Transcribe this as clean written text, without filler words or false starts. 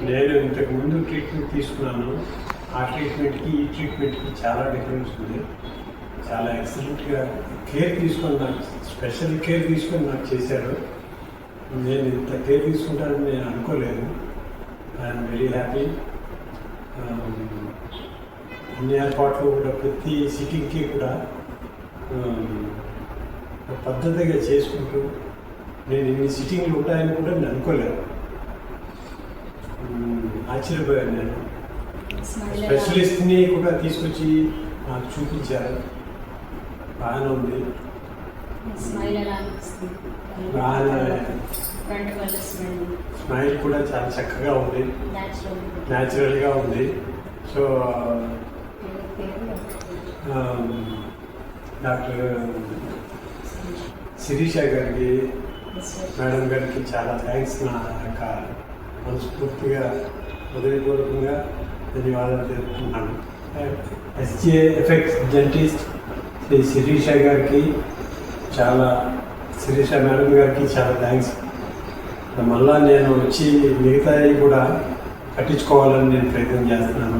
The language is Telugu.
నేను ఇంతకుముందు ట్రీట్మెంట్ తీసుకున్నాను. ఆ ట్రీట్మెంట్కి ఈ ట్రీట్మెంట్కి చాలా డిఫరెన్స్ ఉంది. చాలా ఎక్సలెంట్గా కేర్ తీసుకొని నాకు స్పెషల్ కేర్ తీసుకొని నాకు చేశారు. నేను ఇంత కేర్ తీసుకుంటానని నేను అనుకోలేదు. I'm very happy. అన్ని ఏర్పాట్లు కూడా ప్రతి సిట్టింగ్కి కూడా పద్ధతిగా చేసుకుంటూ నేను ఇన్ని సిట్టింగ్లు ఉంటాయని కూడా నేను అనుకోలేదు. ఆశ్చర్యపోయాను. నేను స్పెషలిస్ట్ని కూడా తీసుకొచ్చి నాకు చూపించారు. బాగానే ఉంది. స్మైల్ కూడా చాలా చక్కగా ఉంది, న్యాచురల్గా ఉంది. సో డాక్టర్ శిరీష గారికి, మేడం గారికి చాలా థ్యాంక్స్. నా యొక్క మనస్ఫూర్తిగా హృదయపూర్వకంగా ధన్యవాదాలు తెలుపుతున్నాను. SJ effects dentist Shri Sirisha గారికి, శిరీష మేడం గారికి చాలా థ్యాంక్స్. మళ్ళా నేను వచ్చి మిగతాయి కూడా కట్టించుకోవాలని నేను ప్రయత్నం చేస్తున్నాను.